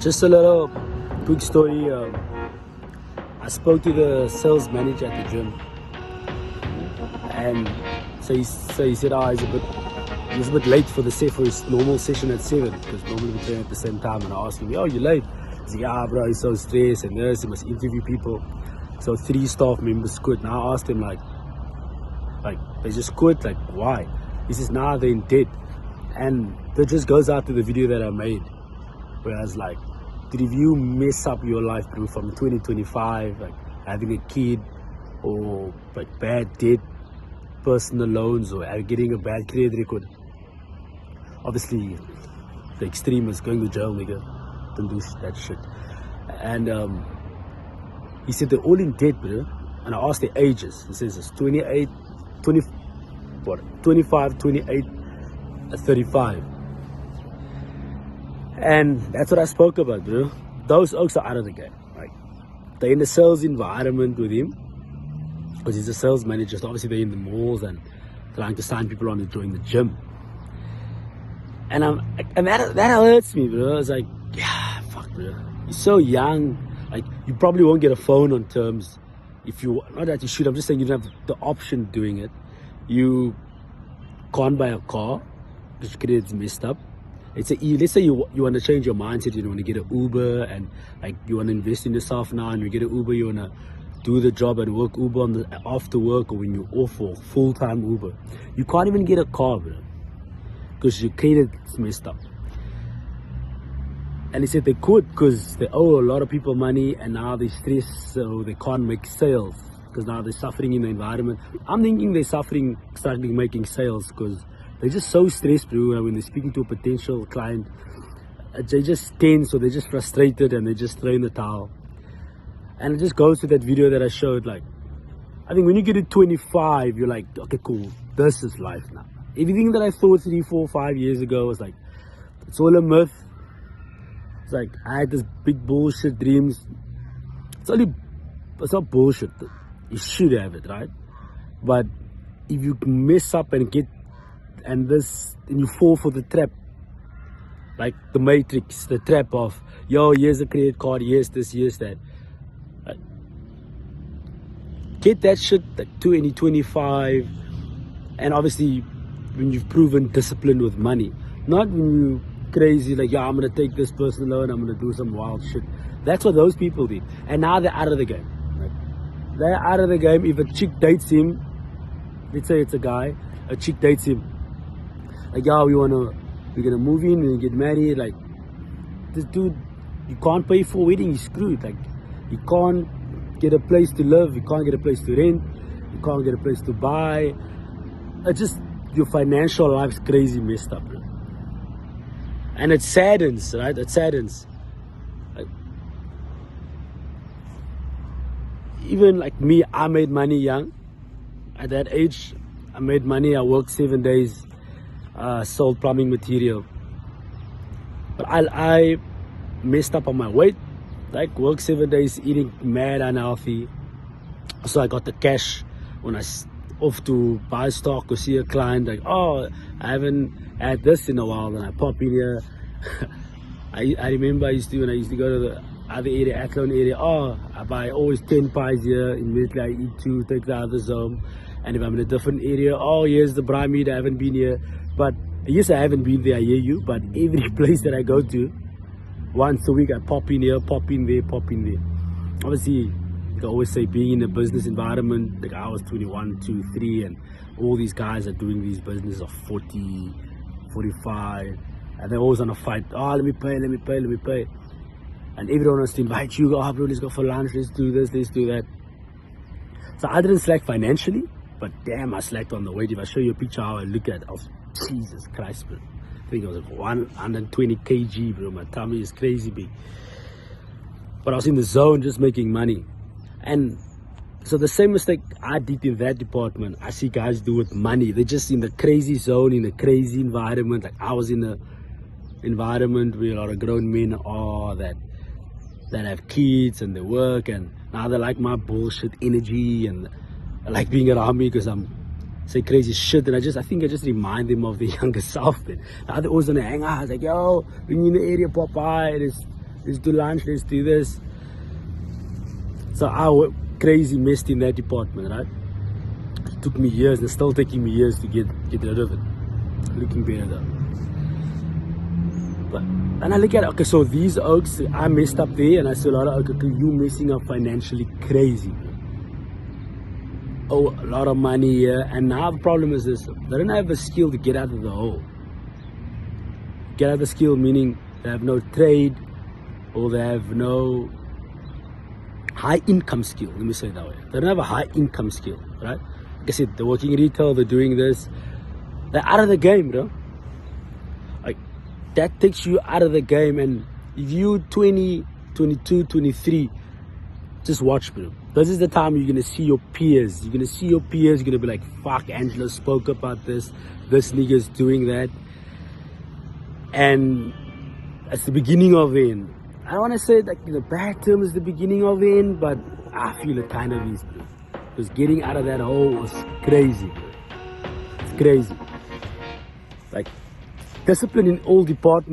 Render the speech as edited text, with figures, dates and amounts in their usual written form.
Just a little quick story. I spoke to the sales manager at the gym, and so he said, he was a bit late for his normal session at 7 because normally we train at the same time. And I asked him, "Oh, you're late?" He's like, "Yeah, bro, he's so stressed and this. He must interview people." So 3 staff members quit. Now I asked him like they just quit. Like why? He says, "Nah, they're in debt." And that just goes out to the video that I made, where I was like, did you mess up your life, bro, from 2025, like having a kid, or like bad debt, personal loans, or getting a bad credit record? Obviously, the extreme is going to jail, nigga. Don't do that shit. And he said they're all in debt, bro. And I asked their ages. He says it's 25, 28, 35. And that's what I spoke about, bro. Those oaks are out of the game. Like, they're in the sales environment with him, because he's a sales manager. So obviously they're in the malls and trying to sign people on to join the gym. And that hurts me, bro. It's like, yeah, fuck, bro. You're so young. Like, you probably won't get a phone on terms if you, not that you should, I'm just saying you don't have the option of doing it. You can't buy a car because your credit's messed up. Let's say you want to change your mindset, you want to get an Uber, and like you want to invest in yourself now, and you get an Uber, you want to do the job and work Uber after work, or when you're off for full-time Uber. You can't even get a car, bro, because your credit's messed up. And he said they could because they owe a lot of people money, and now they're stressed, so they can't make sales because now they're suffering in the environment. I'm thinking they're struggling making sales because they're just so stressed, bro. When they're speaking to a potential client, they just tense, or they're just frustrated, and they just throw in the towel. And it just goes to that video that I showed. Like, I think when you get to 25, you're like, okay, cool, this is life now. Everything that I thought 3, 4, 5 years ago was like, it's all a myth. It's like, I had this big bullshit dreams. It's not bullshit. You should have it, right? But if you mess up and you fall for the trap, like the Matrix, the trap of, yo, here's a credit card, here's this, here's that. Like, get that shit like 25, and obviously when you've proven discipline with money, not when you crazy like, yeah, I'm gonna take this personal loan, I'm gonna do some wild shit. That's what those people did, and now they're out of the game. Like, they're out of the game. If a chick dates him, let's say it's a guy, a chick dates him, like, yeah, we're gonna move in and get married. Like, this dude, you can't pay for a wedding, he's screwed. Like, you can't get a place to live, you can't get a place to rent, you can't get a place to buy. It's just, your financial life's crazy messed up, bro. And it saddens, right? It saddens. Like, even like me, I made money young. At that age, I made money. I worked 7 days, sold plumbing material. But I messed up on my weight. Like, worked 7 days, eating mad unhealthy. So I got the cash when I off to buy stock or see a client. Like, oh, I haven't had this in a while, and I pop in here. I remember when I used to go to the other area, Athlone area. Oh, I buy always 10 pies here. Immediately I eat 2, take the others home. And if I'm in a different area, oh, here's the braai meat, I haven't been here. But yes, I haven't been there, I hear you. But every place that I go to, once a week I pop in here, pop in there, pop in there. Obviously, like I always say, being in a business environment, like I was 21, 2, 3, and all these guys are doing these businesses of 40, 45, and they're always on a fight. Oh, let me pay. And everyone wants to invite you. Oh, bro, let's go for lunch, let's do this, let's do that. So I didn't slack financially, but damn, I slacked on the weight. If I show you a picture how I look at it, I was, Jesus Christ, bro. I think I was like 120 kg, bro. My tummy is crazy big. But I was in the zone, just making money. And so the same mistake I did in that department, I see guys do with money. They're just in the crazy zone, in a crazy environment. Like, I was in an environment where a lot of grown men are that have kids and they work, and now they like my bullshit energy, and I like being around me because I'm say crazy shit, and I think I just remind them of the younger self. Now they're always gonna hang out. I was like, yo, when you're in the area, pop by. let's do lunch, let's do this. So I went crazy messed in that department, right? It took me years, and it's still taking me years to get rid of it. Looking better though. But and I look at, okay, so these oaks, I messed up there, and I saw a lot of, okay, you messing up financially crazy. Oh, a lot of money here, and now the problem is this: they don't have a skill to get out of the hole. Get out of the skill meaning they have no trade, or they have no high income skill. Let me say it that way. They don't have a high income skill, right? Like I said, they're working retail, they're doing this. They're out of the game, bro. Like, that takes you out of the game. And if you 20, 22, 23, just watch, bro. This is the time you're gonna see your peers. You're gonna see your peers, you're gonna be like, fuck, Angelo spoke about this nigga's doing that. And it's the beginning of the end. I don't wanna say that the bad term is the beginning of the end, but I feel it kind of is, bro. Because getting out of that hole was crazy, bro. It's crazy. Like, discipline in all departments.